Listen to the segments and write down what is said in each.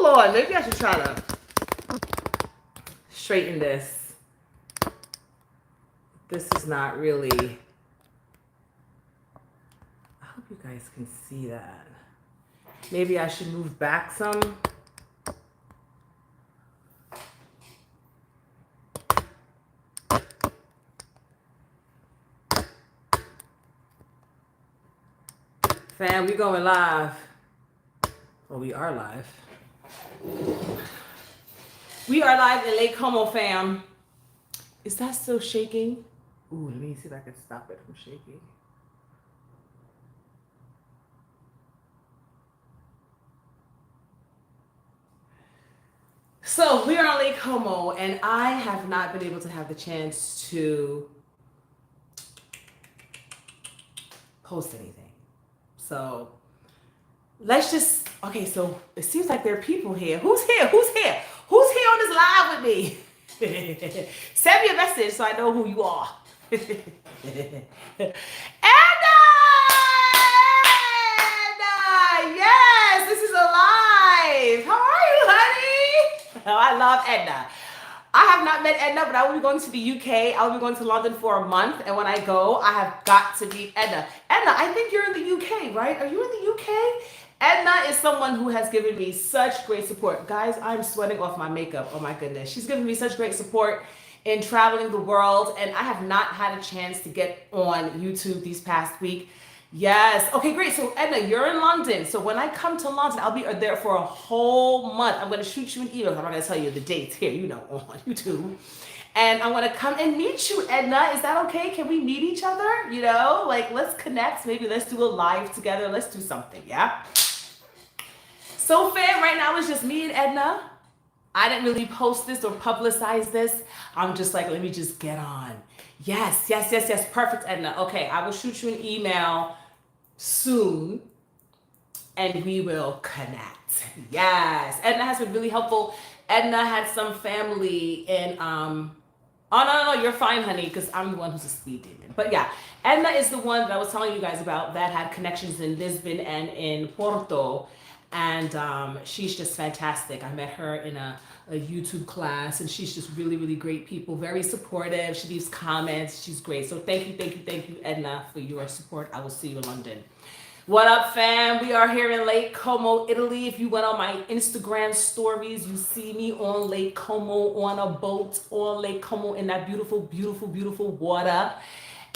on. Maybe I should try to straighten this. This is not really... I hope you guys can see that. Maybe I should move back some. Fam, we going live. Well, we are live. We are live in Lake Como, fam. Is that still shaking? Ooh, let me see if I can stop it from shaking. So we are on Lake Como, and I have not been able to have the chance to post anything. So let's just, okay, so it seems like there are people here. Who's here? Who's here? Who's here on this live with me? Send me a message so I know who you are. Anna! Yes, this is a live. How are you, honey? Oh, I love Edna. I have not met Edna, but I will be going to the UK. I will be going to London for a month. And when I go, I have got to meet Edna. Edna, I think you're in the UK, right? Are you in the UK? Edna is someone who has given me such great support. Guys, I'm sweating off my makeup. Oh my goodness. She's given me such great support in traveling the world. And I have not had a chance to get on YouTube these past week. Yes. Okay, great. So Edna, you're in London. So when I come to London, I'll be there for a whole month. I'm going to shoot you an email. I'm not going to tell you the dates here, you know, on YouTube. And I'm going to come and meet you, Edna. Is that okay? Can we meet each other? You know, like, let's connect. Maybe let's do a live together. Let's do something. Yeah. So fam, right now it's just me and Edna. I didn't really post this or publicize this. I'm just like, let me just get on. Yes. Perfect, Edna. Okay, I will shoot you an email soon and we will connect. Yes. Edna has been really helpful. Edna had some family in oh no, you're fine, honey, because I'm the one who's a speed demon. But yeah, Edna is the one that I was telling you guys about that had connections in Lisbon and in Porto. And she's just fantastic. I met her in a YouTube class, and she's just really, really great people, very supportive. She leaves comments. She's great. So thank you, Edna, for your support. I will see you in London. What up, fam? We are here in Lake Como, Italy. If you went on my Instagram stories, you see me on Lake Como, on a boat on Lake Como in that beautiful, beautiful, beautiful water.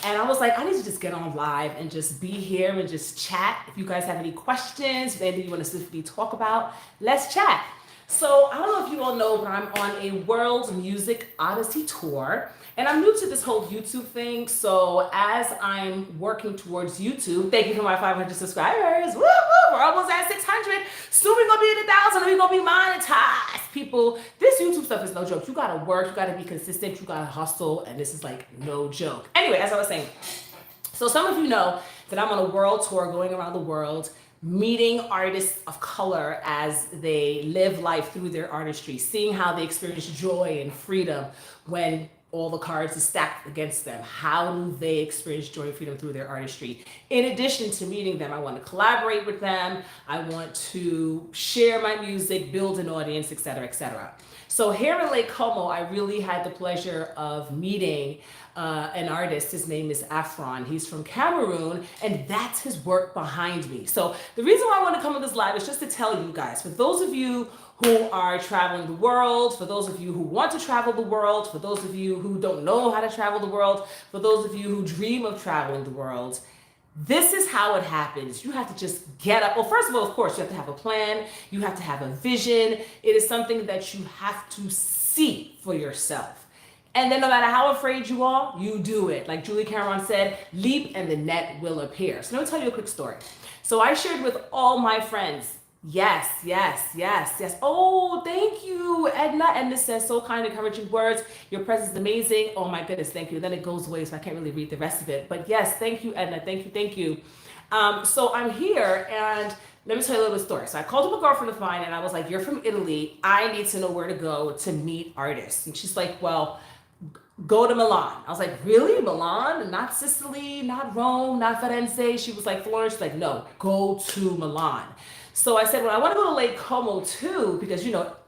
And I was like, I need to just get on live and just be here and just chat. If you guys have any questions, anything you want to specifically talk about, let's chat. So I don't know if you all know, but I'm on a world music odyssey tour. And I'm new to this whole YouTube thing. So as I'm working towards YouTube, thank you for my 500 subscribers. Woo, woo, we're almost at 600. Soon we're going to be at 1,000 and we're going to be monetized. People, this YouTube stuff is no joke. You got to work. You got to be consistent. You got to hustle. And this is like no joke. Anyway, as I was saying, so some of you know that I'm on a world tour going around the world, meeting artists of color as they live life through their artistry, seeing how they experience joy and freedom when all the cards are stacked against them. How do they experience joy and freedom through their artistry? In addition to meeting them, I want to collaborate with them. I want to share my music, build an audience, et cetera, et cetera. So here in Lake Como, I really had the pleasure of meeting an artist. His name is Afron. He's from Cameroon, and that's his work behind me. So the reason why I want to come on this live is just to tell you guys, for those of you who are traveling the world, for those of you who want to travel the world, for those of you who don't know how to travel the world, for those of you who dream of traveling the world, this is how it happens. You have to just get up. Well, first of all, of course, you have to have a plan. You have to have a vision. It is something that you have to see for yourself. And then no matter how afraid you are, you do it. Like Julie Cameron said, leap and the net will appear. So let me tell you a quick story. So I shared with all my friends. Yes. Oh, thank you, Edna. Edna says so kind, encouraging words. Your presence is amazing. Oh my goodness, thank you. Then it goes away, so I can't really read the rest of it. But yes, thank you, Edna. Thank you. So I'm here, and let me tell you a little story. So I called up a girlfriend of mine, and I was like, "You're from Italy. I need to know where to go to meet artists." And she's like, "Well, go to Milan." I was like, "Really? Milan? Not Sicily, not Rome, not Firenze?" She was like, "Florence." She's like, "No, go to Milan." So I said, well, I want to go to Lake Como too, because,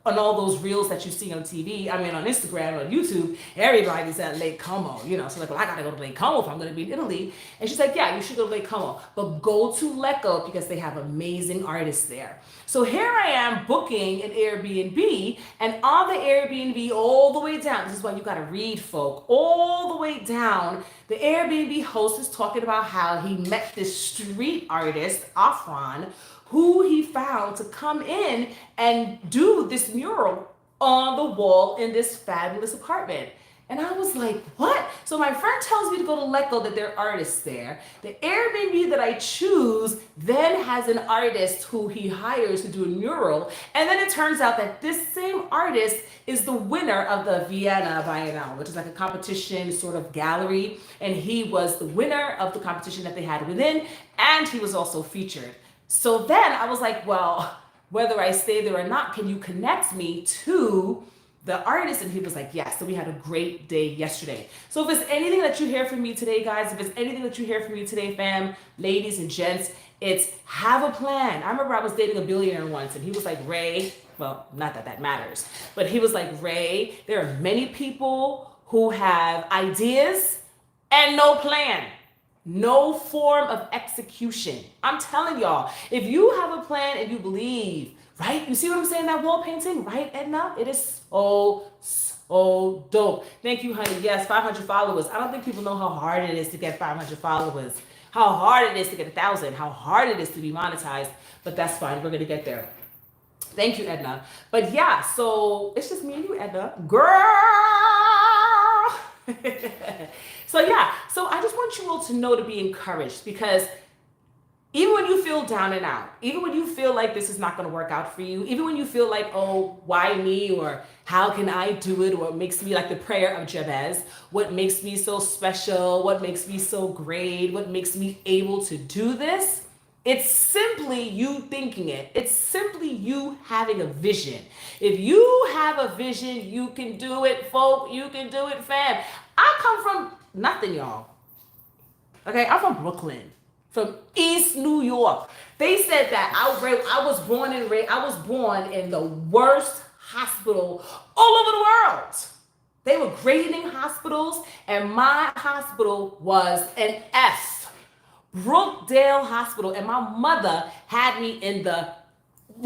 on all those reels that you see on TV, I mean, on Instagram, on YouTube, everybody's at Lake Como, So like, well, I got to go to Lake Como if I'm going to be in Italy. And she's like, yeah, you should go to Lake Como, but go to Lecco because they have amazing artists there. So here I am booking an Airbnb, and on the Airbnb all the way down, this is why you got to read, folk, all the way down, the Airbnb host is talking about how he met this street artist, Afran, who he found to come in and do this mural on the wall in this fabulous apartment. And I was like, what? So my friend tells me to go to Lecco, that there are artists there. The Airbnb that I choose then has an artist who he hires to do a mural. And then it turns out that this same artist is the winner of the Vienna Biennale, which is like a competition sort of gallery. And he was the winner of the competition that they had within, and he was also featured. So then I was like, well, whether I stay there or not, can you connect me to the artist? And he was like, yes. So we had a great day yesterday. So if it's anything that you hear from me today, guys, if it's anything that you hear from me today, fam, ladies and gents, it's have a plan. I remember I was dating a billionaire once, and he was like, Ray, well, not that that matters, but he was like, Ray, there are many people who have ideas and no plan. No form of execution. I'm telling y'all, if you have a plan and you believe, right? You see what I'm saying? That wall painting, right, Edna? It is so dope. Thank you, honey. Yes, 500 followers. I don't think people know how hard it is to get 500 followers, how hard it is to get 1,000, how hard it is to be monetized, but that's fine. We're going to get there. Thank you, Edna. But yeah, so it's just me and you, Edna. Girl! So yeah, so I just want you all to know, to be encouraged, because even when you feel down and out, even when you feel like this is not going to work out for you, even when you feel like, oh, why me, or how can I do it, or what makes me like the Prayer of Jabez, what makes me so special, what makes me so great, what makes me able to do this, it's simply you thinking it. It's simply you having a vision. If you have a vision, you can do it, folk. You can do it, fam. I come from nothing, y'all. Okay, I'm from Brooklyn, from East New York. They said that I was born in the worst hospital all over the world. They were grading hospitals, and my hospital was an F. Brookdale Hospital, and my mother had me in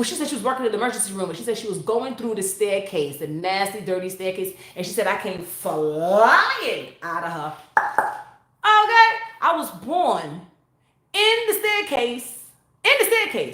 she said she was working in the emergency room, and she said she was going through the staircase, the nasty, dirty staircase, and she said I came flying out of her. Okay? I was born in the staircase,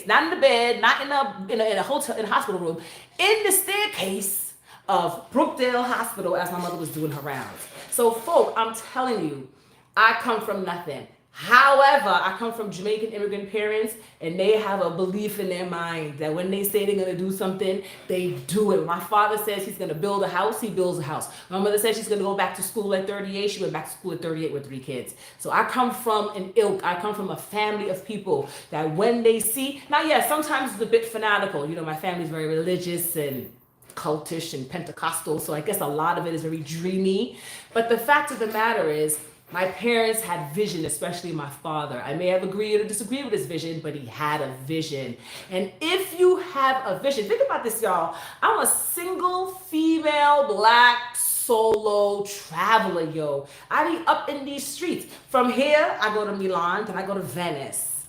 not in the bed, not in a hotel, in a hospital room, in the staircase of Brookdale Hospital as my mother was doing her rounds. So, folk, I'm telling you, I come from nothing. However, I come from Jamaican immigrant parents, and they have a belief in their mind that when they say they're going to do something, they do it. My father says he's going to build a house, he builds a house. My mother says she's going to go back to school at 38. She went back to school at 38 with 3 kids. So I come from an ilk. I come from a family of people that when they see, now, yeah, sometimes it's a bit fanatical. My family's very religious and cultish and Pentecostal, so I guess a lot of it is very dreamy. But the fact of the matter is, my parents had vision, especially my father. I may have agreed or disagreed with his vision, but he had a vision. And if you have a vision, think about this, y'all. I'm a single female black solo traveler, yo. I be up in these streets. From here, I go to Milan, then I go to Venice,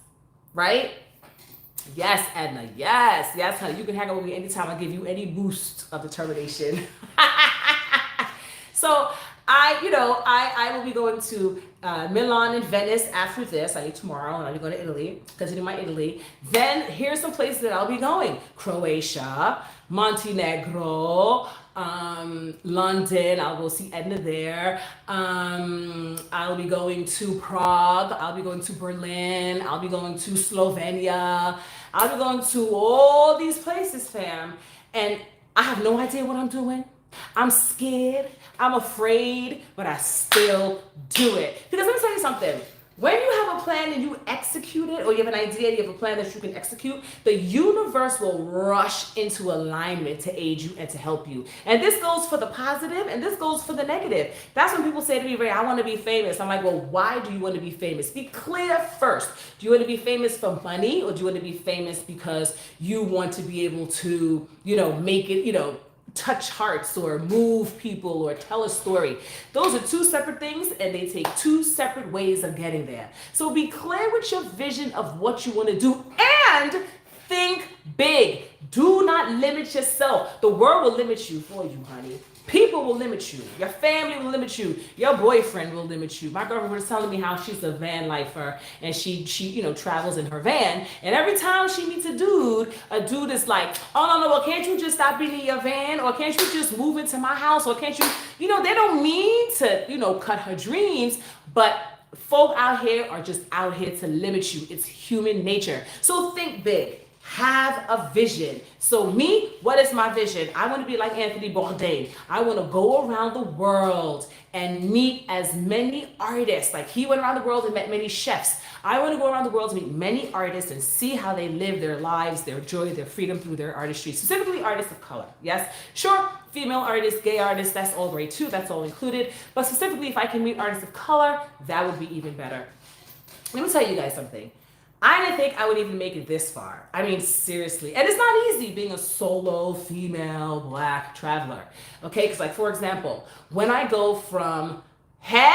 right? Yes, Edna, yes, honey. You can hang out with me anytime I give you any boost of determination. So I will be going to Milan and Venice after this. I leave tomorrow, and I'll be going to Italy, continue my Italy. Then here's some places that I'll be going: Croatia, Montenegro, London. I'll go see Edna there. I'll be going to Prague. I'll be going to Berlin. I'll be going to Slovenia. I'll be going to all these places, fam. And I have no idea what I'm doing. I'm scared, I'm afraid, but I still do it. Because let me tell you something. When you have a plan and you execute it, or you have an idea, you have a plan that you can execute, the universe will rush into alignment to aid you and to help you. And this goes for the positive and this goes for the negative. That's when people say to me, Ray, I want to be famous. I'm like, well, why do you want to be famous? Be clear first. Do you want to be famous for money, or do you want to be famous because you want to be able to, make it, touch hearts or move people or tell a story? Those are two separate things, and they take two separate ways of getting there. So be clear with your vision of what you want to do and think big. Do not limit yourself. The world will limit you for you, honey. People will limit you. Your family will limit you. Your boyfriend will limit you. My girlfriend was telling me how she's a van lifer and she travels in her van. And every time she meets a dude is like, oh no, well, can't you just stop being in your van? Or can't you just move into my house? Or can't you, they don't mean to, cut her dreams, but folk out here are just out here to limit you. It's human nature. So think big. Have a vision. So me, what is my vision? I want to be like Anthony Bourdain. I want to go around the world and meet as many artists. Like he went around the world and met many chefs. I want to go around the world to meet many artists and see how they live their lives, their joy, their freedom through their artistry, specifically artists of color. Yes, sure, female artists, gay artists, that's all great too. That's all included. But specifically, if I can meet artists of color, that would be even better. Let me tell you guys something. I didn't think I would even make it this far. I mean, seriously. And it's not easy being a solo, female, black traveler. Okay? Because, like, for example, when I go from, hey,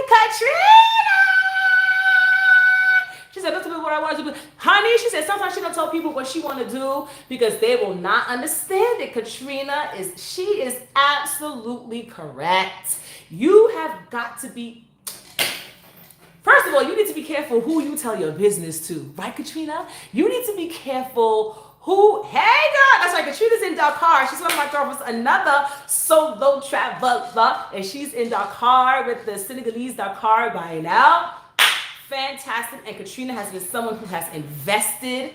Katrina! She said, that's what I want to do. Honey, she said, sometimes she don't tell people what she want to do because they will not understand it. Katrina she is absolutely correct. You have got to be, first of all, you need to be careful who you tell your business to, right, Katrina? You need to be careful who, hey girl, that's right, Katrina's in Dakar. She's one of my girlfriends, another solo traveler, and she's in Dakar with the Senegalese Dakar by now. Fantastic, and Katrina has been someone who has invested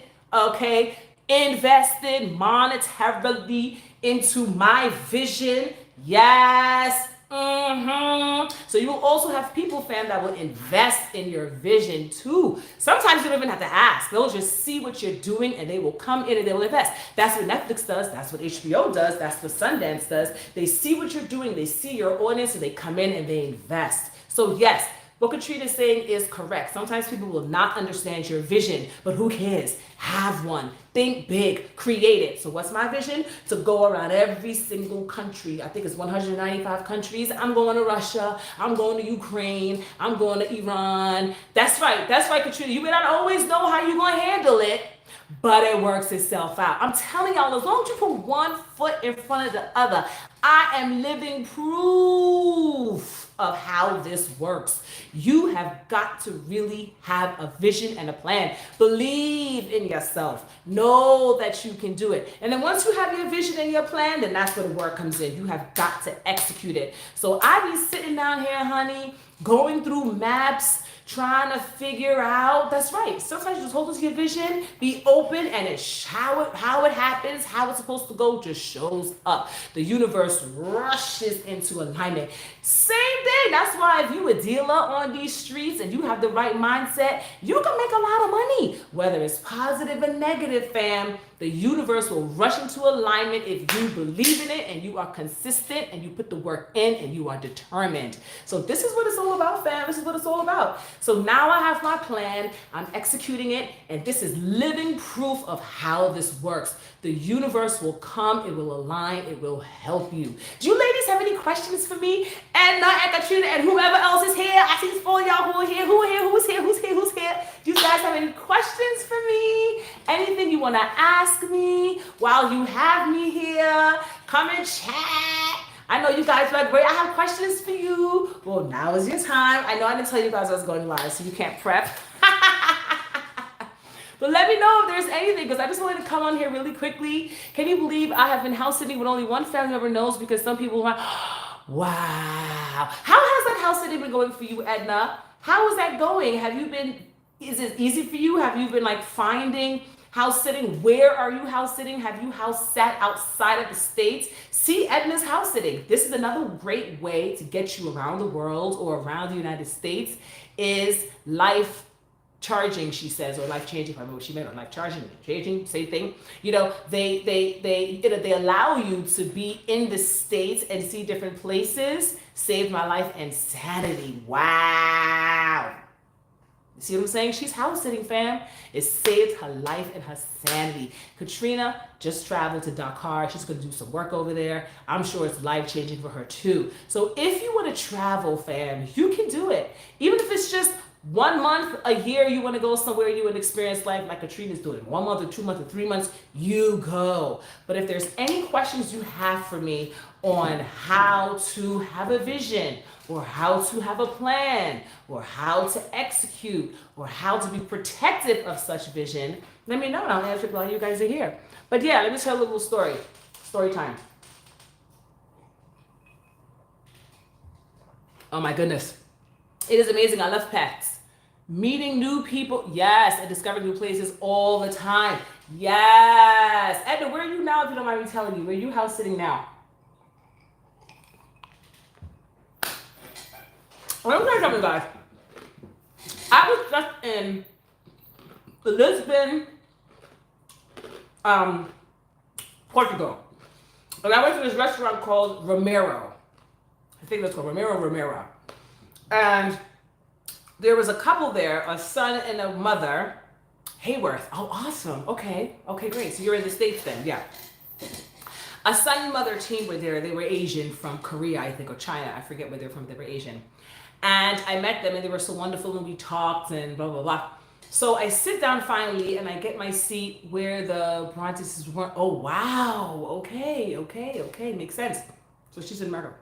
monetarily into my vision. Yes. So you will also have people, fam, that will invest in your vision too. Sometimes you don't even have to ask. They'll just see what you're doing and they will come in and they will invest. That's what Netflix does. That's what HBO does. That's what Sundance does. They see what you're doing. They see your audience and they come in and they invest. So yes, what Katrina is saying is correct. Sometimes people will not understand your vision, but who cares? Have one. Think big. Create it. So what's my vision? To go around every single country. I think it's 195 countries. I'm going to Russia. I'm going to Ukraine. I'm going to Iran. That's right. That's right, Katrina. You may not always know how you're going to handle it, but it works itself out. I'm telling y'all, as long as you put one foot in front of the other, I am living proof of how this works. You have got to really have a vision and a plan. Believe in yourself. Know that you can do it. And then once you have your vision and your plan, then that's where the work comes in. You have got to execute it. So I be sitting down here, honey, going through maps, trying to figure out, that's right. Sometimes you just hold on to your vision, be open, and how it happens, how it's supposed to go, just shows up. The universe rushes into alignment. Same thing. That's why if you a dealer on these streets and you have the right mindset, you can make a lot of money. Whether it's positive or negative, fam, the universe will rush into alignment if you believe in it and you are consistent and you put the work in and you are determined. So this is what it's all about, fam. This is what it's all about. So now I have my plan, I'm executing it, and this is living proof of how this works. The universe will come, it will align, it will help you. Do you ladies have any questions for me? And Katrina and whoever else is here. I see four of y'all who are here. Who's here? Do you guys have any questions for me? Anything you want to ask me while you have me here? Come and chat. I know you guys are like, great, I have questions for you. Well, now is your time. I know I didn't tell you guys I was going live, so you can't prep. But let me know if there's anything, because I just wanted to come on here really quickly. Can you believe I have been house sitting with only one family member knows, because some people are, wow. How has that house sitting been going for you, Edna? How is that going? Is it easy for you? Have you been like finding House sitting, where are you house sitting? Have you house sat outside of the States? See Edna's house sitting. This is another great way to get you around the world or around the United States is life charging, she says, or life changing. I don't know what she meant, or life charging, changing, same thing. They allow you to be in the States and see different places. Saved my life and sanity. Wow. See what I'm saying? She's house sitting, fam. It saved her life and her sanity. Katrina just traveled to Dakar. She's going to do some work over there. I'm sure it's life changing for her too. So if you want to travel, fam, you can do it. Even if it's just 1 month, a year, you want to go somewhere, you want to experience life like Katrina's doing. 1 month or 2 months or 3 months, you go. But if there's any questions you have for me on how to have a vision, or how to have a plan, or how to execute, or how to be protective of such vision, let me know and I'll answer while you guys are here. But yeah, let me tell a little story. Story time. Oh my goodness. It is amazing. I love pets. Meeting new people, yes, and discovering new places all the time. Yes. Edna, where are you now if you don't mind me telling you? Where are you house sitting now? Let me tell you something, guys. I was just in Lisbon, Portugal. And I went to this restaurant called Romero. I think that's called Romero. And there was a couple there, a son and a mother. Hayworth. Oh, awesome. Okay, great. So you're in the States then, yeah. A son and mother team were there. They were Asian from Korea, I think, or China. I forget where they're from. They were Asian. And I met them and they were so wonderful and we talked and blah, blah, blah. So I sit down finally and I get my seat where the Brontes were. Oh, wow. Okay. Makes sense. So she's in America.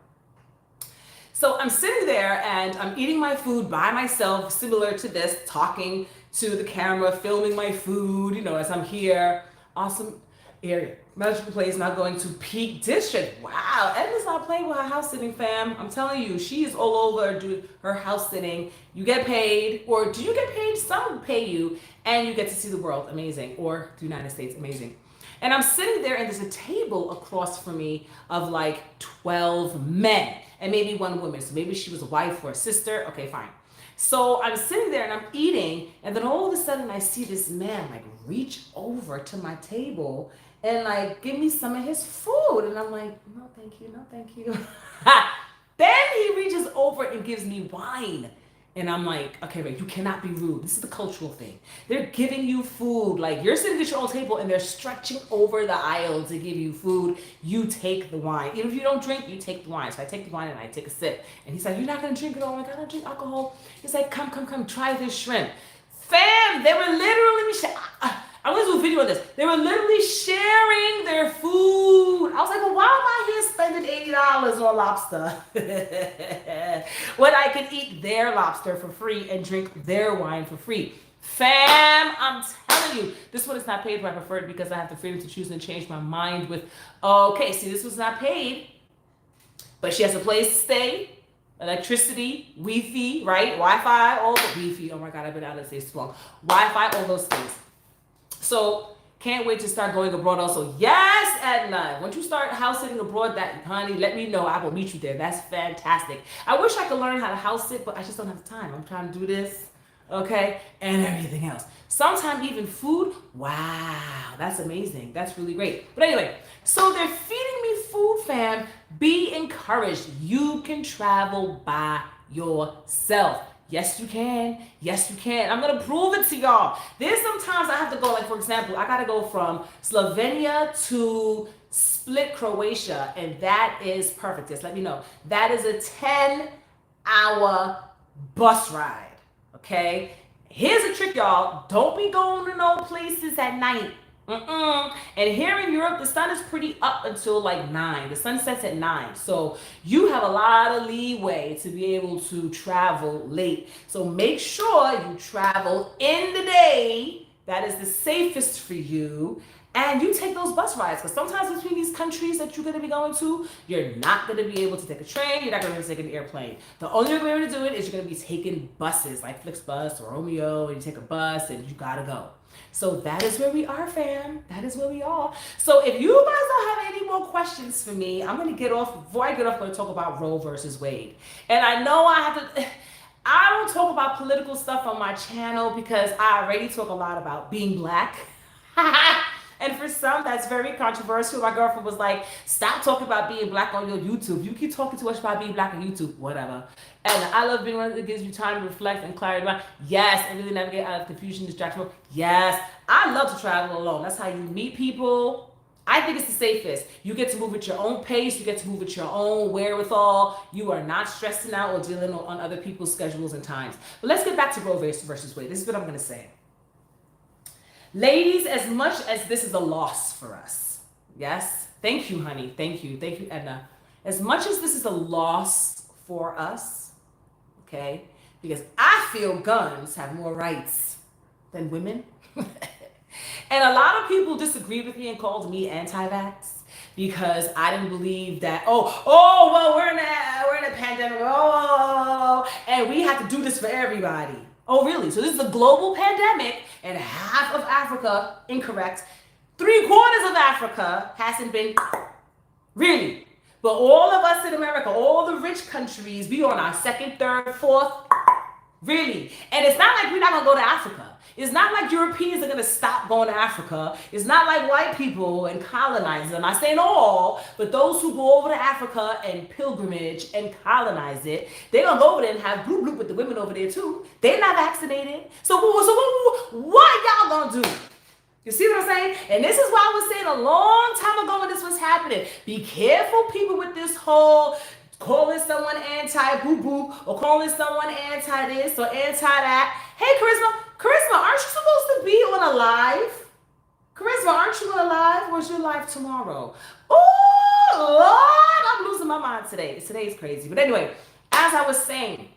So I'm sitting there and I'm eating my food by myself, similar to this, talking to the camera, filming my food, as I'm here. Awesome area. Magical place, not going to Peak District. Wow, Edna's not playing with her house sitting, fam. I'm telling you, she is all over doing her house sitting. You get paid, or do you get paid? Some pay you, and you get to see the world. Amazing. Or the United States. Amazing. And I'm sitting there, and there's a table across from me of like 12 men, and maybe 1 woman. So maybe she was a wife or a sister. Okay, fine. So I'm sitting there and I'm eating, and then all of a sudden I see this man like reach over to my table and like give me some of his food. And I'm like, no, thank you. Then he reaches over and gives me wine. And I'm like, okay, Ray, you cannot be rude. This is the cultural thing. They're giving you food. Like, you're sitting at your own table and they're stretching over the aisle to give you food. You take the wine. Even if you don't drink, you take the wine. So I take the wine and I take a sip. And he's like, you're not going to drink it? Oh my God, I don't drink alcohol. He's like, come, try this shrimp. Fam, they were literally, I'm going to do a video of this. They were literally sharing their food. I was like, well, why am I here spending $80 on lobster when I can eat their lobster for free and drink their wine for free? Fam, I'm telling you, this one is not paid, but I prefer it because I have the freedom to choose and change my mind with, okay, see, this was not paid, but she has a place to stay, electricity, Wi-Fi, right? Wi-Fi, all the Wi-Fi. Oh my God, I've been out of the States too long. Wi-Fi, all those things. So can't wait to start going abroad also. Yes, Edna. Once you start house sitting abroad, that honey, let me know. I will meet you there. That's fantastic. I wish I could learn how to house sit, but I just don't have the time. I'm trying to do this, okay, and everything else. Sometimes even food. Wow, that's amazing. That's really great. But anyway, so they're feeding me food, fam. Be encouraged. You can travel by yourself. Yes, you can. Yes, you can. I'm going to prove it to y'all. There's sometimes I have to go, like, for example, I got to go from Slovenia to Split, Croatia, and that is perfect. Just let me know. That is a 10-hour bus ride, okay? Here's a trick, y'all. Don't be going to no places at night. And here in Europe, the sun is pretty up until like 9. The sun sets at 9. So you have a lot of leeway to be able to travel late. So make sure you travel in the day. That is the safest for you. And you take those bus rides. Because sometimes between these countries that you're going to be going to, you're not going to be able to take a train. You're not going to be able to take an airplane. The only way you're going to do it is you're going to be taking buses like Flixbus or Romeo. And you take a bus and you got to go. So that is where we are, fam. That is where we are. So if you guys don't have any more questions for me, I'm going to get off. Before I get off, I'm going to talk about Roe versus Wade. And I know I have to... I don't talk about political stuff on my channel because I already talk a lot about being black. And for some, that's very controversial. My girlfriend was like, stop talking about being black on your YouTube. You keep talking too much about being black on YouTube. Whatever. And I love being one that gives you time to reflect and clarity. Yes, and really navigate out of confusion, distraction. Yes, I love to travel alone. That's how you meet people. I think it's the safest. You get to move at your own pace. You get to move at your own wherewithal. You are not stressing out or dealing on other people's schedules and times. But let's get back to Roe versus Wade. This is what I'm going to say. Ladies, as much as this is a loss for us, yes? Thank you, honey. Thank you. Thank you, Edna. As much as this is a loss for us, okay, because I feel guns have more rights than women. And a lot of people disagreed with me and called me anti-vax because I didn't believe that, well, we're in a pandemic, and we have to do this for everybody. Oh, really? So this is a global pandemic, and half of Africa, incorrect, 3/4 of Africa hasn't been, really. But all of us in America, all the rich countries, we on our second, third, fourth, really. And it's not like we're not going to go to Africa. It's not like Europeans are going to stop going to Africa. It's not like white people and colonizers. I'm not saying all, but those who go over to Africa and pilgrimage and colonize it, they're going to go over there and have bloop bloop with the women over there too. They're not vaccinated. So what y'all going to do? You see what I'm saying? And this is why I was saying a long time ago when this was happening. Be careful, people, with this whole calling someone anti-boo-boo or calling someone anti-this or anti-that. Hey, Charisma, aren't you supposed to be on a live? Charisma, aren't you on a live? Or is your live tomorrow? Oh, Lord, I'm losing my mind today. Today's crazy. But anyway, as I was saying,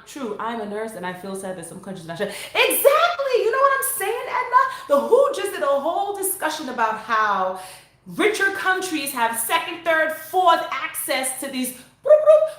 true, I'm a nurse and I feel sad that some countries are not sure. Exactly. You know what I'm saying, Edna? The WHO just did a whole discussion about how richer countries have second, third, fourth access to these,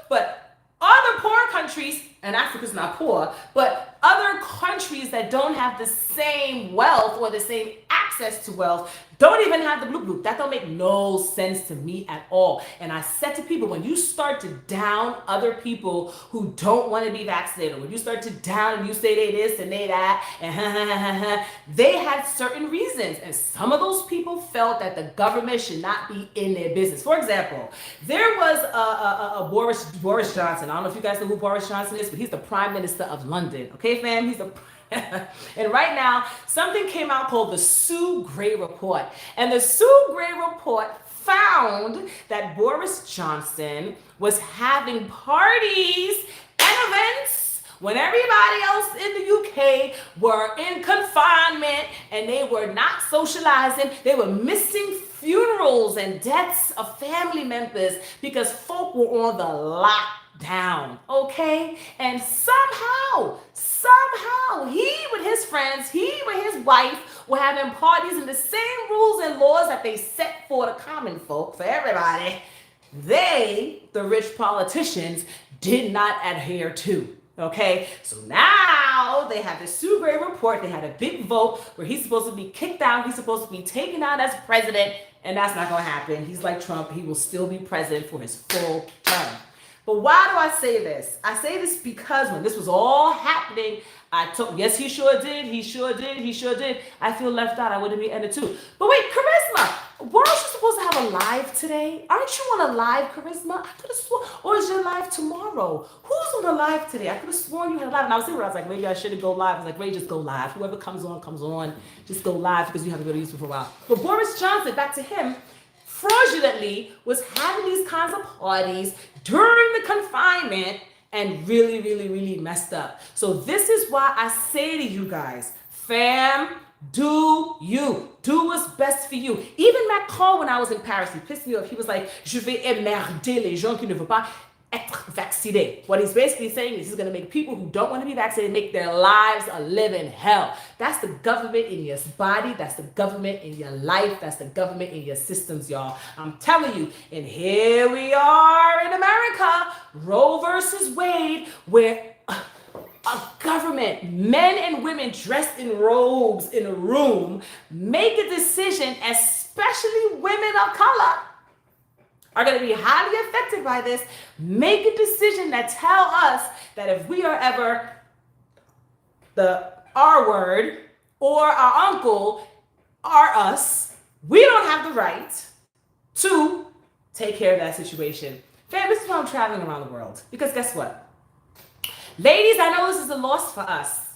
but other poor countries, and Africa's not poor, but other countries that don't have the same wealth or the same access to wealth don't even have the blue blue. That don't make no sense to me at all. And I said to people, when you start to down other people who don't want to be vaccinated, when you start to down and you say they this and they that, and they had certain reasons. And some of those people felt that the government should not be in their business. For example, there was a Boris Johnson. I don't know if you guys know who Boris Johnson is, but he's the Prime Minister of London. Okay, fam? He's the and right now, something came out called the Sue Gray Report. And the Sue Gray Report found that Boris Johnson was having parties and events when everybody else in the UK were in confinement and they were not socializing. They were missing funerals and deaths of family members because folk were on the lockdown, okay? And somehow, he with his friends, he with his wife were having parties in the same rules and laws that they set for the common folk, for everybody. They, the rich politicians, did not adhere to. Okay, so now they have the Sue Gray Report. They had a big vote where he's supposed to be kicked out. He's supposed to be taken out as president, and that's not going to happen. He's like Trump. He will still be president for his full term. But why do I say this? I say this because when this was all happening, yes, he sure did. I feel left out. I would have been ended too. But wait, Charisma, weren't you supposed to have a live today? Aren't you on a live, Charisma? I could have sworn. Or is your live tomorrow? Who's on the live today? I could have sworn you had a live. And I was thinking, I was like, maybe I shouldn't go live. I was like, Ray, just go live. Whoever comes on. Just go live because you haven't been to YouTube for a while. But Boris Johnson, back to him, fraudulently was having these kinds of parties during the confinement and really messed up. So this is why I say to you guys, fam, do you. Do what's best for you. Even Macron, when I was in Paris, he pissed me off. He was like, je vais emmerder les gens qui ne veulent pas être vaccinés. What he's basically saying is he's going to make people who don't want to be vaccinated make their lives a living hell. That's the government in your body. That's the government in your life. That's the government in your systems, y'all. I'm telling you. And here we are in America, Roe versus Wade, where a government, men and women dressed in robes in a room, make a decision, especially women of color are going to be highly affected by this, make a decision that tell us that if we are ever the R word or our uncle are us, we don't have the right to take care of that situation. Fam, this is why I'm traveling around the world. Because guess what? Ladies, I know this is a loss for us,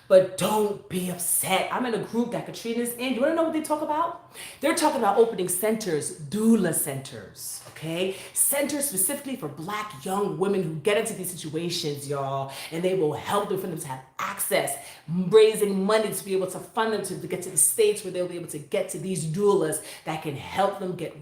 but don't be upset. I'm in a group that Katrina's in. You want to know what they talk about? They're talking about opening centers, doula centers, okay? Centers specifically for Black young women who get into these situations, y'all, and they will help them for them to have access, raising money to be able to fund them to get to the States where they'll be able to get to these doulas that can help them get,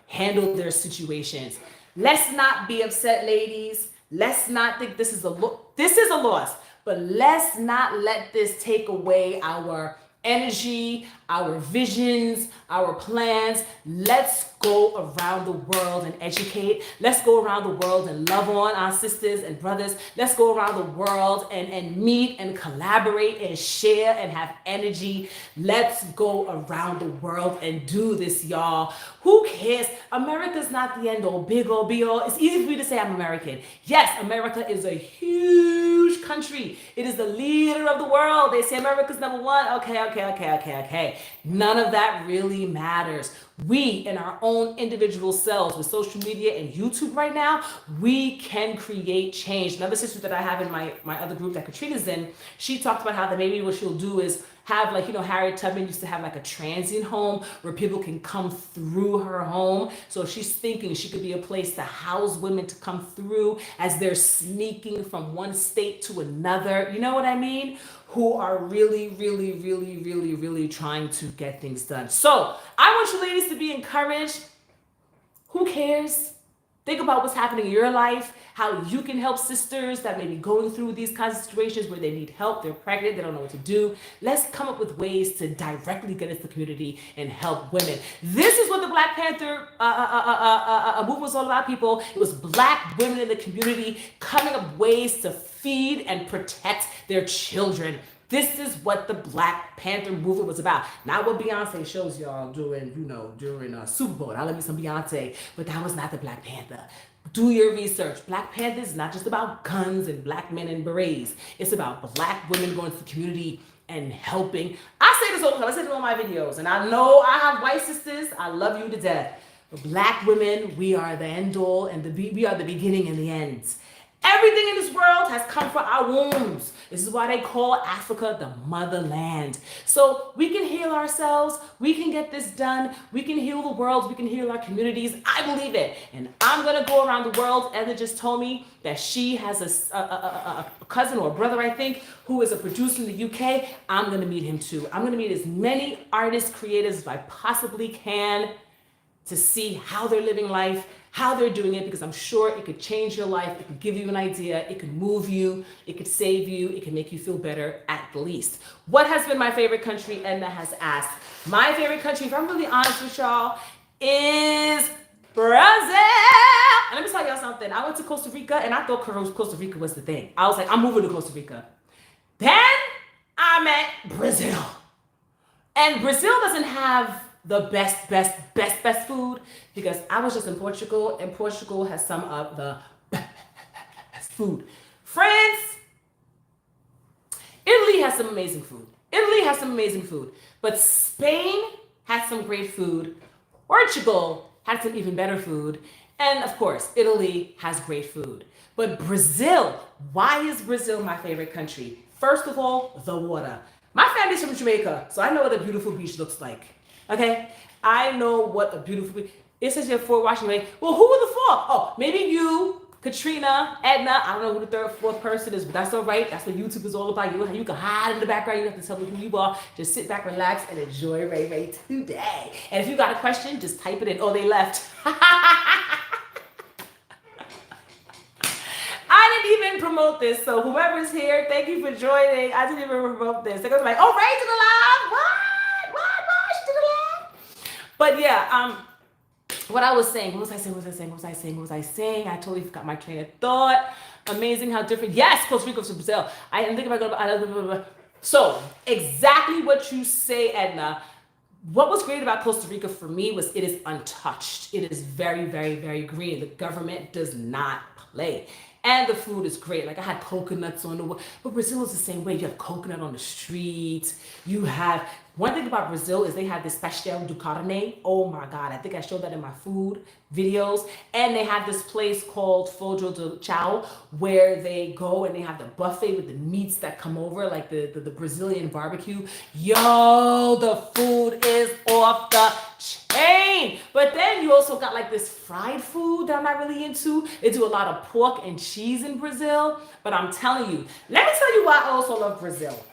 handle their situations. Let's not be upset, ladies. Let's not think this is a loss, but let's not let this take away our energy, our visions, our plans. Let's go around the world and educate. Let's go around the world and love on our sisters and brothers. Let's go around the world and meet and collaborate and share and have energy. Let's go around the world and do this, y'all. Who cares? America's not the end all, big all, be all. It's easy for me to say I'm American. Yes, America is a huge country. It is the leader of the world. They say America's number one. Okay. None of that really matters. We, in our own individual selves, with social media and YouTube right now, we can create change. Another sister that I have in my other group that Katrina's in, she talked about how that maybe what she'll do is have Harriet Tubman used to have a transient home where people can come through her home. So she's thinking she could be a place to house women to come through as they're sneaking from one state to another. You know what I mean? Who are really trying to get things done. So I want you ladies to be encouraged. Who cares? Think about what's happening in your life, how you can help sisters that may be going through these kinds of situations where they need help, they're pregnant, they don't know what to do. Let's come up with ways to directly get into the community and help women. This is what the Black Panther movement was all about, people. It was Black women in the community coming up ways to feed and protect their children. This is what the Black Panther movement was about. Not what Beyonce shows y'all during Super Bowl. I love me some Beyonce, but that was not the Black Panther. Do your research. Black Panther is not just about guns and Black men in berets. It's about Black women going to the community and helping. I say this all the time. I say it in all my videos, and I know I have white sisters. I love you to death. But Black women, we are the end all, and we are the beginning and the end. Everything in this world has come from our wombs. This is why they call Africa the motherland. So we can heal ourselves. We can get this done. We can heal the world. We can heal our communities. I believe it. And I'm going to go around the world. Edna just told me that she has a cousin or a brother, I think, who is a producer in the UK. I'm going to meet him too. I'm going to meet as many artists, creatives as I possibly can to see how they're living life, how they're doing it, because I'm sure it could change your life. It could give you an idea. It could move you. It could save you. It can make you feel better at the least. What has been my favorite country? Edna has asked. My favorite country, if I'm really honest with y'all, is Brazil. And let me tell y'all something. I went to Costa Rica and I thought Costa Rica was the thing. I was like, I'm moving to Costa Rica. Then I met Brazil. And Brazil doesn't have the best food, because I was just in Portugal, and Portugal has some of the best food. France, Italy has some amazing food. But Spain has some great food. Portugal has some even better food. And of course, Italy has great food. But Brazil, why is Brazil my favorite country? First of all, the water. My family's from Jamaica, so I know what a beautiful beach looks like. Okay, I know what a beautiful. It says here for Washington. Well, who are the four? Oh, maybe you, Katrina, Edna. I don't know who the third, fourth person is, but that's all right. That's what YouTube is all about. You can hide in the background. You don't have to tell me who you are. Just sit back, relax, and enjoy Ray Ray today. And if you got a question, just type it in. Oh, they left. I didn't even promote this, so whoever's here, thank you for joining. I didn't even promote this. They're gonna be like, oh, Ray's in the live. What? But yeah, what I was saying, what was I saying? I totally forgot my train of thought. Amazing how different. Yes, Costa Rica to Brazil. I didn't think about going. So exactly what you say, Edna. What was great about Costa Rica for me was it is untouched. It is very, very, very green. The government does not play. And the food is great. Like I had coconuts on the way. But Brazil is the same way. You have coconut on the street. You have, one thing about Brazil is they have this pastel do carne. Oh my God. I think I showed that in my food videos. And they have this place called Fojo de Chao where they go and they have the buffet with the meats that come over, like the Brazilian barbecue. Yo, the food is off the chain. But then you also got like this fried food that I'm not really into. They do a lot of pork and cheese in Brazil. But I'm telling you, let me tell you why I also love Brazil.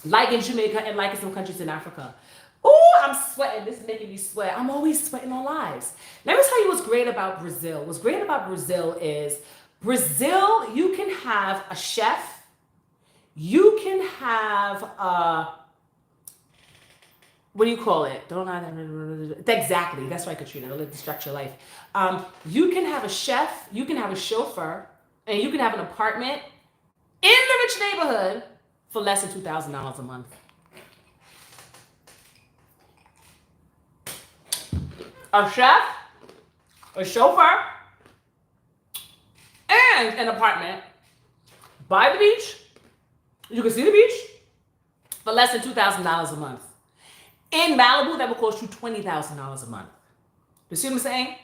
Like in Jamaica and like in some countries in Africa. Oh, I'm sweating. This is making me sweat. I'm always sweating on lives. Let me tell you what's great about Brazil. What's great about Brazil is Brazil, you can have a chef. You can have what do you call it? Exactly. That's right, Katrina. Don't let it distract your life. You can have a chef, you can have a chauffeur, and you can have an apartment in the rich neighborhood for less than $2,000 a month. A chef, a chauffeur, and an apartment by the beach. You can see the beach for less than $2,000 a month. In Malibu, that will cost you $20,000 a month. You see what I'm saying?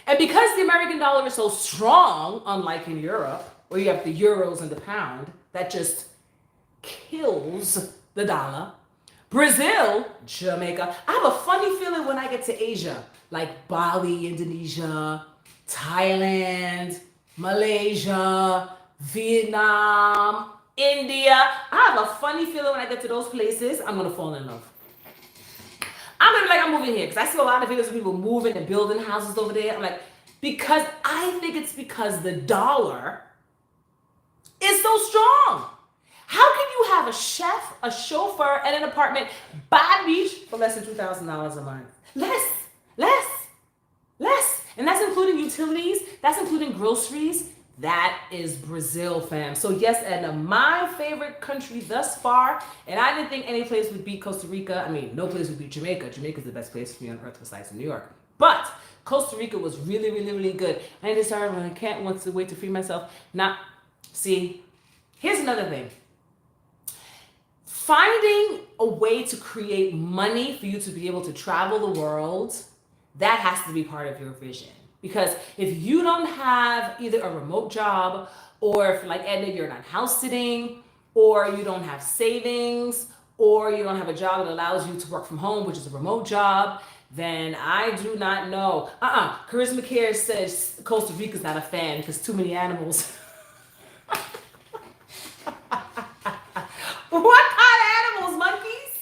And because the American dollar is so strong, unlike in Europe, where you have the euros and the pound, that just kills the dollar. Brazil, Jamaica. I have a funny feeling when I get to Asia, like Bali, Indonesia, Thailand, Malaysia, Vietnam, India. I have a funny feeling when I get to those places, I'm going to fall in love. I'm going to be like, I'm moving here. Because I see a lot of videos of people moving and building houses over there. I'm like, because I think it's because the dollar is so strong. How can you have a chef, a chauffeur, and an apartment by the beach for less than $2,000 a month? Less. And that's including utilities. That's including groceries. That is Brazil, fam. So yes, Edna, my favorite country thus far, and I didn't think any place would beat Costa Rica. I mean, no place would beat Jamaica. Jamaica's the best place for me on earth besides New York. But Costa Rica was really, really, really good. And I decided I can't want to wait to free myself. Now, see, here's another thing. Finding a way to create money for you to be able to travel the world, that has to be part of your vision. Because if you don't have either a remote job, or if like Edna, you're not house sitting, or you don't have savings, or you don't have a job that allows you to work from home, which is a remote job, then I do not know. Charisma Care says Costa Rica's not a fan because too many animals. What kind of animals? Monkeys?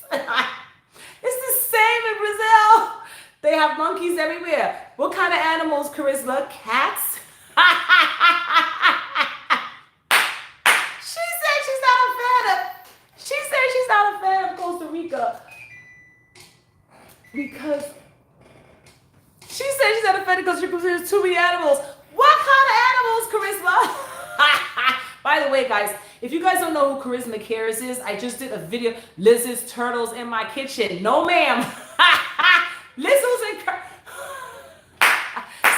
It's the same in Brazil. They have monkeys everywhere. What kind of animals, Charisma? Cats? She said she's not a fan of Costa Rica. Because she said she's not a fan of Costa Rica because there's too many animals. What kind of animals, Charisma? By the way, guys, if you guys don't know who Charisma Cares is, I just did a video, lizards, turtles in my kitchen. No, ma'am. Lizards and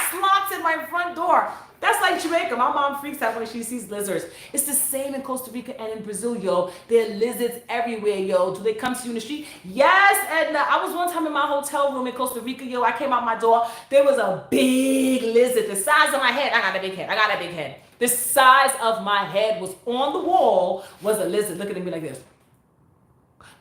slots in my front door. That's like Jamaica. My mom freaks out when she sees lizards. It's the same in Costa Rica and in Brazil, yo. There are lizards everywhere, yo. Do they come to you in the street? Yes, Edna. I was one time in my hotel room in Costa Rica, yo. I came out my door. There was a big lizard the size of my head. I got a big head. The size of my head was on the wall was a lizard looking at me like this.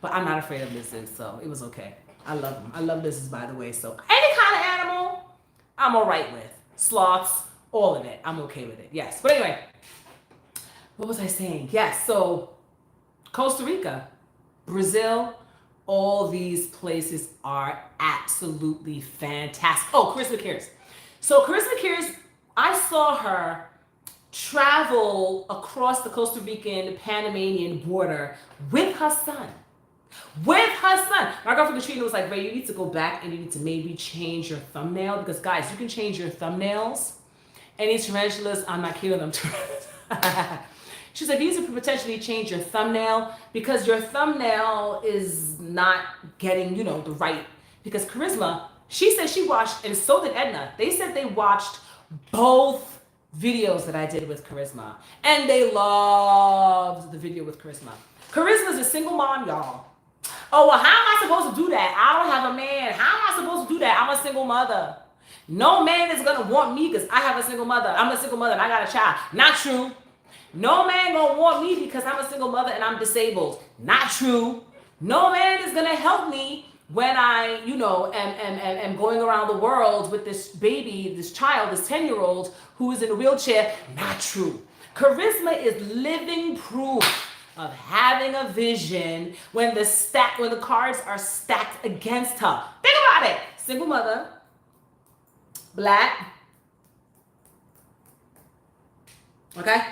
But I'm not afraid of lizards, so it was okay. I love them. I love lizards, by the way. So any kind of animal, I'm all right with. Sloths, all of it. I'm okay with it. Yes. But anyway, what was I saying? Yes. So Costa Rica, Brazil, all these places are absolutely fantastic. Oh, Charisma Cares. So Charisma Cares, I saw her travel across the Costa Rican Panamanian border with her son. My girlfriend Katrina was like, Ray, you need to go back and you need to maybe change your thumbnail because guys, you can change your thumbnails. Any tarantulas, I'm not killing them. She said, these could potentially change your thumbnail because your thumbnail is not getting, the right. Because Charisma, she said she watched, and so did Edna. They said they watched both videos that I did with Charisma. And they loved the video with Charisma. Charisma's a single mom, y'all. Oh, well, how am I supposed to do that? I don't have a man. How am I supposed to do that? I'm a single mother. No man is going to want me because I have a single mother. I'm a single mother and I got a child. Not true. No man going to want me because I'm a single mother and I'm disabled. Not true. No man is going to help me when I, am going around the world with this baby, this child, this 10-year-old who is in a wheelchair. Not true. Charisma is living proof of having a vision when the cards are stacked against her. Think about it. Single mother, Black, okay,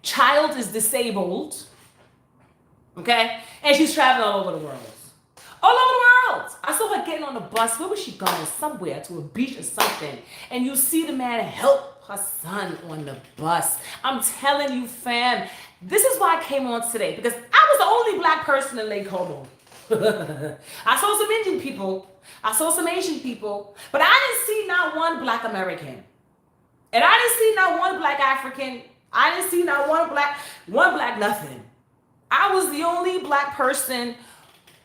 child is disabled, okay, and she's traveling all over the world. All over the world. I saw her getting on the bus. Where was she going? Somewhere, to a beach or something. And you see the man help her son on the bus. I'm telling you, fam, this is why I came on today, because I was the only Black person in Lake Como. I saw some Indian people. I saw some Asian people. But I didn't see not one Black American. And I didn't see not one Black African. I didn't see not one Black nothing. I was the only Black person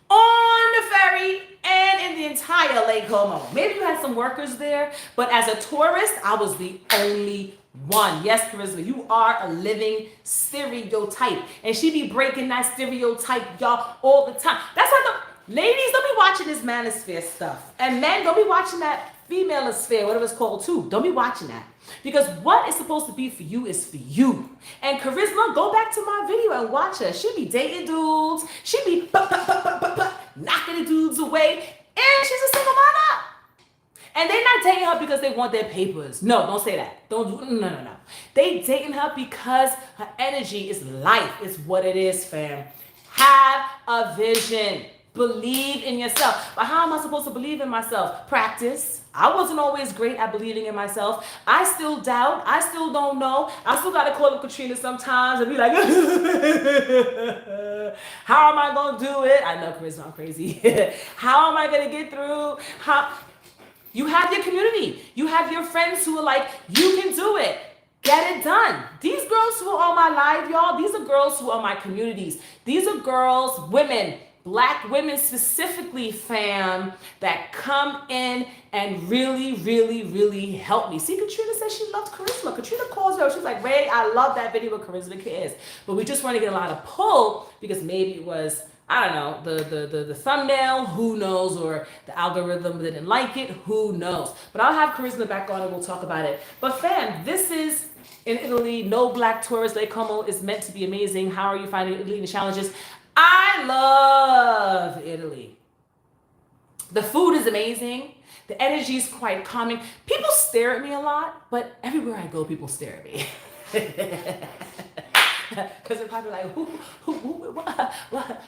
on the ferry and in the entire Lake Como. Maybe you had some workers there, but as a tourist, I was the only one. Yes, Charisma, you are a living stereotype. And she be breaking that stereotype, y'all, all the time. That's why ladies, don't be watching this manosphere stuff. And men, don't be watching that female-sphere, whatever it's called too. Don't be watching that. Because what is supposed to be for you is for you. And Charisma, go back to my video and watch her. She be dating dudes. She be knocking the dudes away. And she's a single mother. And they're not dating her because they want their papers. No, don't say that. No. They dating her because her energy is life. It's what it is, fam. Have a vision. Believe in yourself. But how am I supposed to believe in myself? Practice. I wasn't always great at believing in myself. I still doubt. I still don't know. I still got to call up Katrina sometimes and be like, how am I going to do it? I know, Charisma, I'm crazy. How am I going to get through? You have your community. You have your friends who are like, you can do it. Get it done. These girls who are on my live, y'all, these are girls who are my communities. These are girls, women, Black women specifically, fam, that come in and really, really, really help me. See, Katrina says she loves Charisma. Katrina calls her. She's like, Ray, I love that video with Charisma Kids. But we just want to get a lot of pull because maybe it was, I don't know, the thumbnail, who knows, or the algorithm didn't like it, who knows. But I'll have Charisma back on and we'll talk about it. But fam, this is in Italy. No Black tourist. Lake Como is meant to be amazing. How are you finding Italy and the challenges? I love Italy. The food is amazing. The energy is quite calming. People stare at me a lot, but everywhere I go, people stare at me. Because they're probably like, what?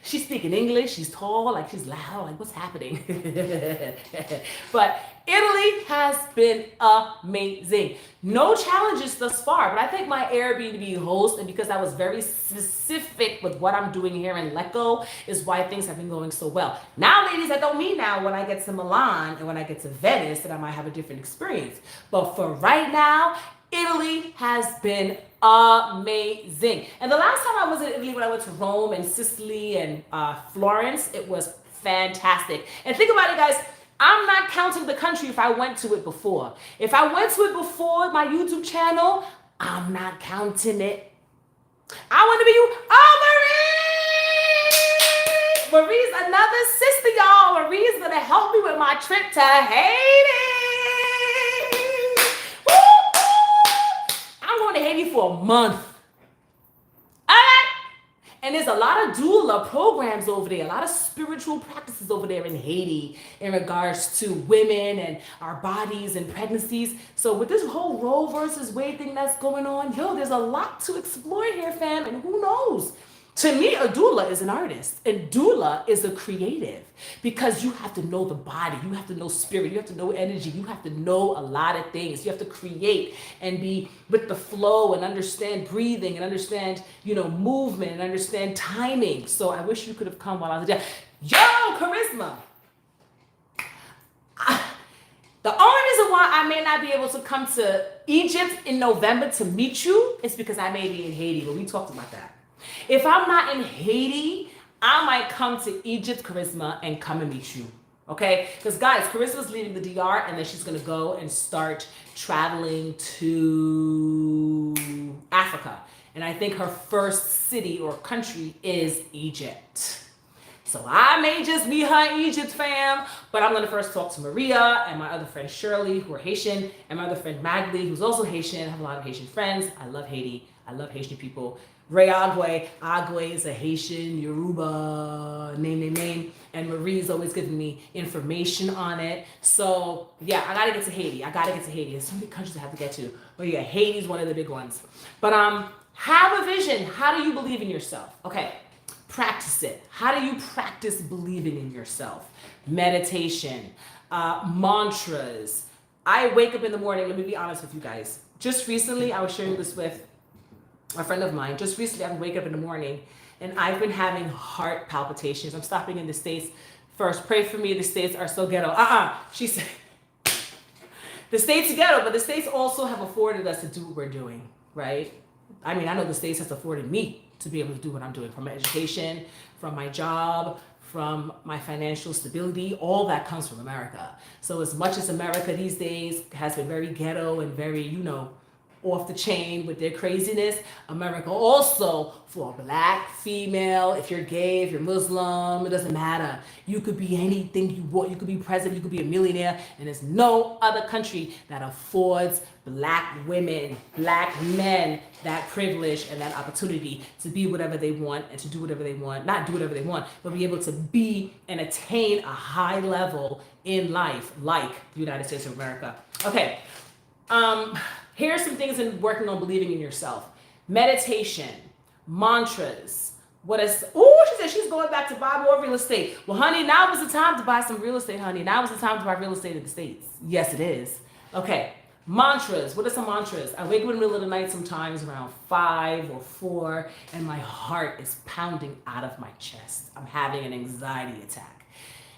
She's speaking English, she's tall, like she's loud, like what's happening? But Italy has been amazing. No challenges thus far, but I think my Airbnb host, and because I was very specific with what I'm doing here in Lecco, is why things have been going so well. Now, ladies, that don't mean now when I get to Milan and when I get to Venice that I might have a different experience. But for right now, Italy has been amazing. And the last time I was in Italy, when I went to Rome and Sicily and Florence, it was fantastic. And think about it, guys. I'm not counting the country if I went to it before. If I went to it before my YouTube channel, I'm not counting it. I want to be you. Oh, Marie! Marie's another sister, y'all. Marie's going to help me with my trip to Haiti. I'm going to Haiti for a month. All right? And there's a lot of doula programs over there, a lot of spiritual practices over there in Haiti in regards to women and our bodies and pregnancies. So with this whole Roe versus Wade thing that's going on, there's a lot to explore here, fam. And who knows? To me, a doula is an artist, and doula is a creative, because you have to know the body, you have to know spirit, you have to know energy, you have to know a lot of things. You have to create and be with the flow and understand breathing and understand, movement and understand timing. So I wish you could have come while I was there. Yo, Charisma. The only reason why I may not be able to come to Egypt in November to meet you is because I may be in Haiti, but we talked about that. If I'm not in Haiti, I might come to Egypt, Charisma, and come and meet you. Okay? Because guys, Charisma's leaving the DR, and then she's going to go and start traveling to Africa. And I think her first city or country is Egypt. So I may just be her Egypt fam, but I'm going to first talk to Maria and my other friend Shirley, who are Haitian, and my other friend Magli, who's also Haitian. I have a lot of Haitian friends. I love Haiti. I love Haitian people. Ray Agwe. Agwe is a Haitian, Yoruba, name. And Marie's always giving me information on it. So yeah, I got to get to Haiti. There's so many countries I have to get to. But yeah, Haiti's one of the big ones. But have a vision. How do you believe in yourself? Okay. Practice it. How do you practice believing in yourself? Meditation, mantras. I wake up in the morning, let me be honest with you guys. Just recently, I was sharing this with a friend of mine. Just recently, I wake up in the morning and I've been having heart palpitations. I'm stopping in the States. First, pray for me. The States are so ghetto. She said, the States are ghetto, but the States also have afforded us to do what we're doing, right? I mean, I know the States has afforded me to be able to do what I'm doing, from my education, from my job, from my financial stability. All that comes from America. So as much as America these days has been very ghetto and very, off the chain with their craziness, America also, for a black female, if you're gay, if you're Muslim, it doesn't matter. You could be anything you want. You could be president, you could be a millionaire, and there's no other country that affords black women, black men that privilege and that opportunity to be whatever they want and to do whatever they want. Not do whatever they want, but be able to be and attain a high level in life like the United States of America. Okay. Here's some things in working on believing in yourself. Meditation, mantras. She said she's going back to buy more real estate. Well, honey, now was the time to buy some real estate, honey. Now is the time to buy real estate in the States. Yes, it is. Okay, mantras. What are some mantras? I wake up in the middle of the night sometimes around 5 or 4, and my heart is pounding out of my chest. I'm having an anxiety attack.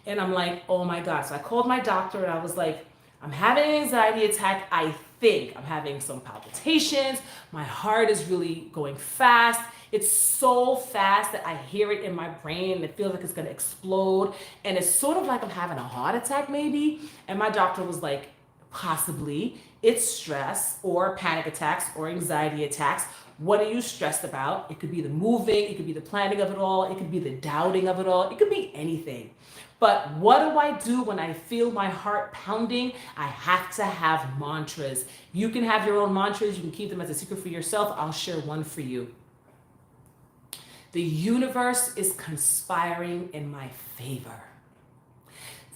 And I'm like, oh my God. So I called my doctor and I was like, I'm having an anxiety attack. I think I'm having some palpitations. My heart is really going fast. It's so fast that I hear it in my brain and it feels like it's going to explode. And it's sort of like I'm having a heart attack maybe. And my doctor was like, possibly it's stress or panic attacks or anxiety attacks. What are you stressed about? It could be the moving, it could be the planning of it all, it could be the doubting of it all, it could be anything. But what do I do when I feel my heart pounding? I have to have mantras. You can have your own mantras. You can keep them as a secret for yourself. I'll share one for you. The universe is conspiring in my favor.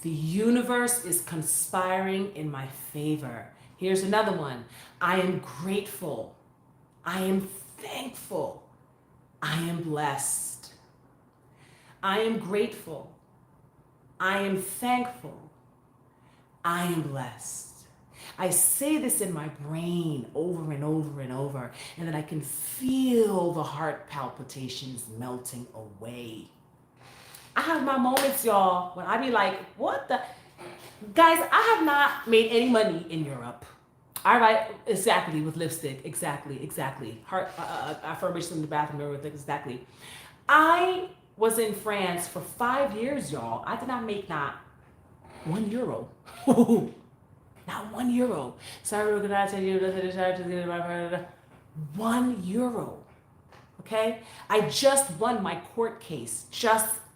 The universe is conspiring in my favor. Here's another one. I am grateful. I am thankful. I am blessed. I am grateful. I am thankful. I am blessed. I say this in my brain over and over and over, and then I can feel the heart palpitations melting away. I have my moments, y'all, when I be like, what the? Guys, I have not made any money in Europe. All right, exactly, with lipstick, exactly. Heart affirmation in the bathroom, everything, exactly. I was in France for 5 years, y'all. I did not make not €1. Not €1. Sorry, we're gonna tell you €1. Okay? I just won my court case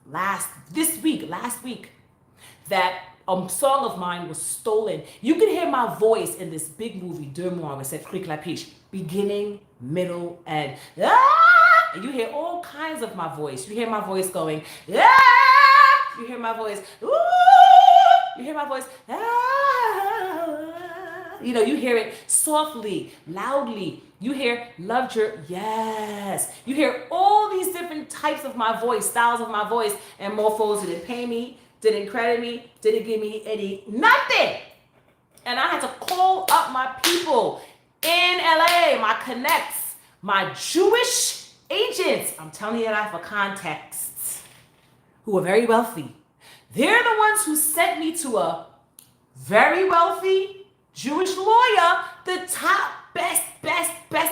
last week, that a song of mine was stolen. You can hear my voice in this big movie, Deux Mois, it said Fric la Piche, beginning, middle, and and you hear all kinds of my voice. You hear my voice going, you hear my voice, you hear my voice, you hear it softly, loudly. You hear loved your, yes. You hear all these different types of my voice, styles of my voice, and mofos didn't pay me, didn't credit me, didn't give me nothing. And I had to call up my people in LA, my connects, my Jewish agents. I'm telling you that for context, who are very wealthy. They're the ones who sent me to a very wealthy Jewish lawyer, the top best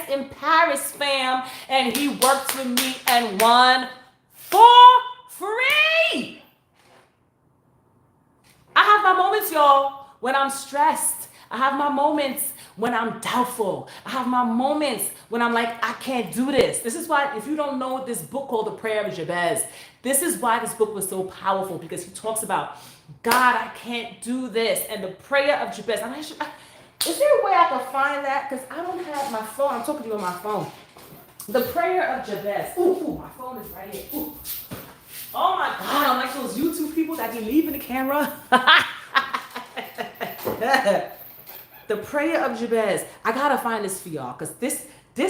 in Paris, fam. And he worked with me and won for free. I have my moments, y'all, when I'm stressed. I have my moments when I'm doubtful. I have my moments when I'm like, I can't do this. This is why, if you don't know this book called The Prayer of Jabez, this is why this book was so powerful, because he talks about, God, I can't do this. And the Prayer of Jabez. Is there a way I can find that? Because I don't have my phone. I'm talking to you on my phone. The Prayer of Jabez. Ooh, my phone is right here. Ooh. Oh my God, I'm like those YouTube people that be leaving the camera. The Prayer of Jabez. I gotta find this for y'all, because this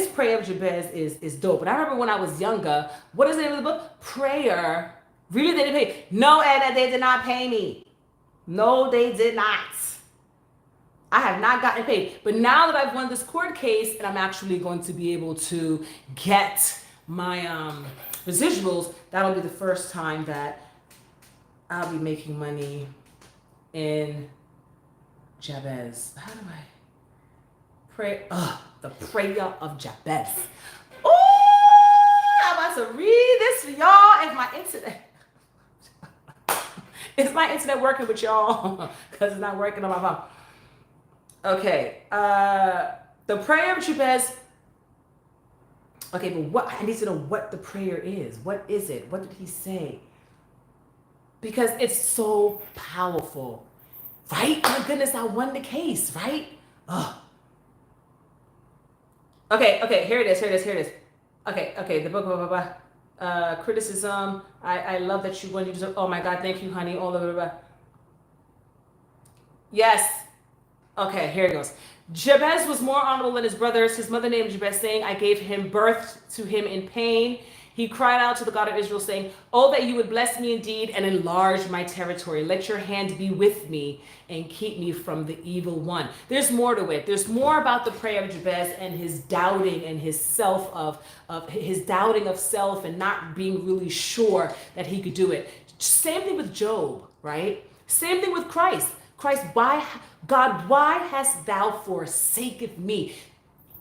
Prayer of Jabez is dope. And I remember when I was younger, what is the name of the book? Prayer. Really, they didn't pay? No, Edna, they did not pay me. No, they did not. I have not gotten paid. But now that I've won this court case and I'm actually going to be able to get my residuals, that'll be the first time that I'll be making money in Jabez. How do I pray? The Prayer of Jabez. Oh, I'm about to read this for y'all. If my internet is my internet working with y'all? Because it's not working on my phone. Okay, the Prayer of Jabez. Okay, but what I need to know what the prayer is. What is it? What did he say? Because it's so powerful, right? My goodness, I won the case, right? Okay, here it is. Okay, the book, blah, blah, blah. Criticism. I love that you won. You deserve. Oh my God, thank you, honey. All of it. Yes. Okay, here it goes. Jabez was more honorable than his brothers. His mother named Jabez, saying, I gave him birth to him in pain. He cried out to the God of Israel, saying, oh, that you would bless me indeed and enlarge my territory. Let your hand be with me and keep me from the evil one. There's more to it. There's more about the Prayer of Jabez and his doubting and his his doubting of self and not being really sure that he could do it. Same thing with Job, right? Same thing with Christ. Christ, why hast thou forsaken me?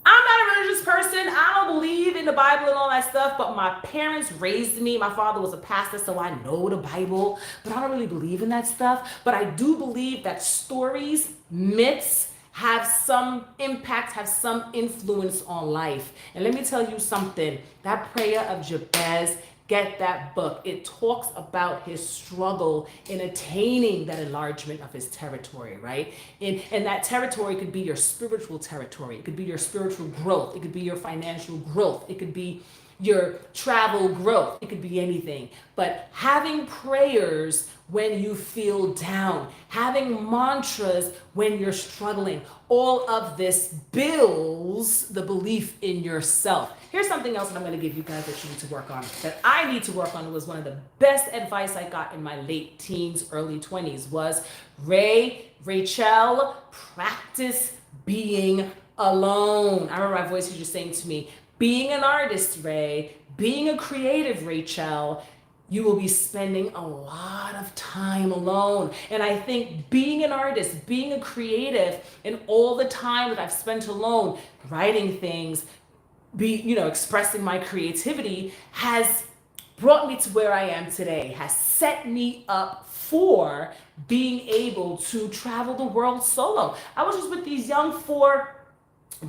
I'm not a religious person. I don't believe in the Bible and all that stuff, but my parents raised me. My father was a pastor, so I know the Bible, but I don't really believe in that stuff. But I do believe that stories, myths, have some impact, have some influence on life. And let me tell you something, that Prayer of Jabez, get that book. It talks about his struggle in attaining that enlargement of his territory, right? And that territory could be your spiritual territory. It could be your spiritual growth. It could be your financial growth. It could be your travel growth. It could be anything. But having prayers when you feel down, having mantras when you're struggling, all of this builds the belief in yourself. Here's something else that I'm going to give you guys that you need to work on, that I need to work on. It was one of the best advice I got in my late teens, early 20s was, Rachel, practice being alone. I remember my voice was just saying to me, being an artist, Ray, being a creative, Rachel, you will be spending a lot of time alone. And I think being an artist, being a creative, and all the time that I've spent alone, writing things, expressing my creativity, has brought me to where I am today, has set me up for being able to travel the world solo. I was just with these young 4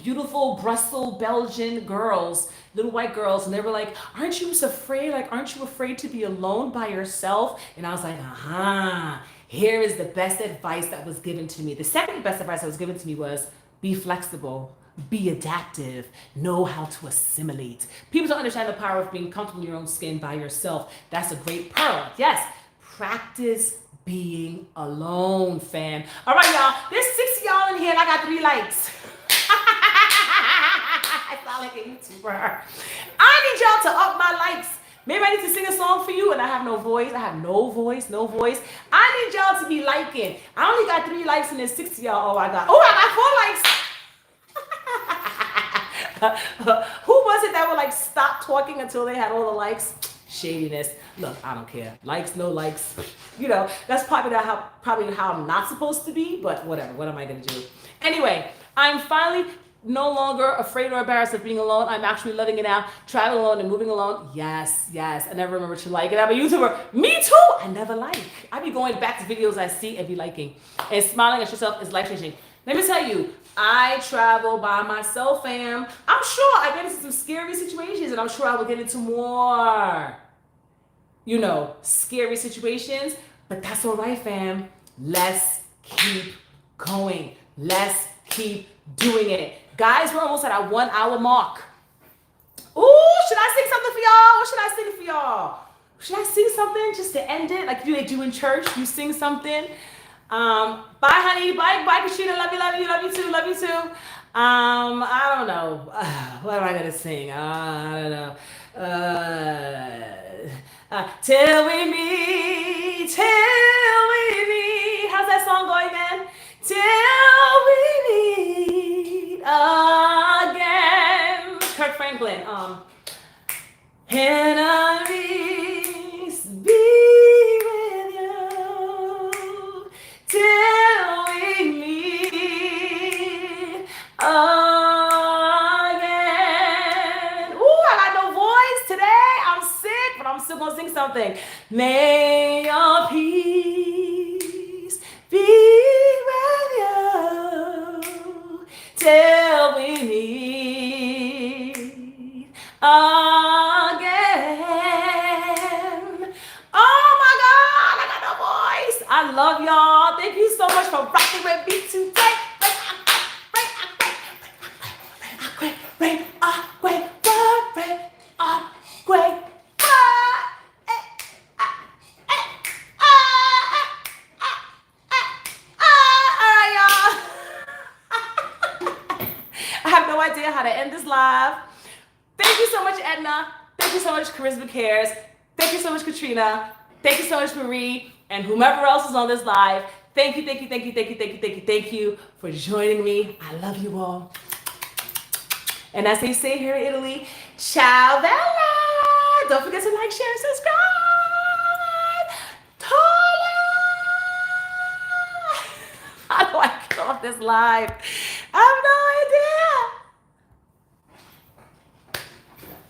beautiful Brussels, Belgian girls, little white girls, and they were like, aren't you afraid? Aren't you afraid to be alone by yourself? And I was like, here is the best advice that was given to me. The second best advice that was given to me was, be flexible, be adaptive, know how to assimilate. People don't understand the power of being comfortable in your own skin by yourself. That's a great pearl. Yes, practice being alone, fam. All right, y'all, there's 6 of y'all in here and I got 3 likes. I sound like a YouTuber. I need y'all to up my likes Maybe I need to sing a song for you and I have no voice. I have no voice, no voice. I need y'all to be liking. I only got 3 likes and there's 60 y'all. I got 4 likes. Who was it that would like stop talking until they had all the likes? Shadiness. Look, I don't care. Likes, no likes. You know, that's probably how I'm not supposed to be, but whatever. What am I gonna do? Anyway, I'm finally no longer afraid or embarrassed of being alone. I'm actually loving it now. Traveling alone and moving alone. Yes, yes. I never remember to like it. I'm a YouTuber. Me too. I never like. I be going back to videos I see and be liking. And smiling at yourself is life changing. Let me tell you, I travel by myself, fam. I'm sure I get into some scary situations, and I'm sure I will get into more, you know, scary situations. But that's all right, fam. Let's keep going. Let's keep doing it. Guys, we're almost at our 1 hour mark. Ooh, should I sing something for y'all? What should I sing for y'all? Should I sing something just to end it? Like they do in church, you sing something. Bye, honey. Bye, Katrina. Love you, love you, love you too, love you too. I don't know. What am I gonna sing? I don't know. Till we meet. How's that song going, man? Till we meet again. Kirk Franklin. Enemies be with you till we meet again. Ooh, I got no voice today. I'm sick, but I'm still gonna sing something. May your peace be with you till we meet again. Oh my God, I got no voice. I love y'all. Thank you so much for rocking with me today. I have no idea how to end this live. Thank you so much, Edna. Thank you so much, Charisma Cares. Thank you so much, Katrina. Thank you so much, Marie, and whomever else is on this live. Thank you, thank you, thank you, thank you, thank you, thank you, thank you for joining me. I love you all. And as they say here in Italy, ciao bella. Don't forget to like, share, and subscribe. Tola. How do I get off this live? I have no idea.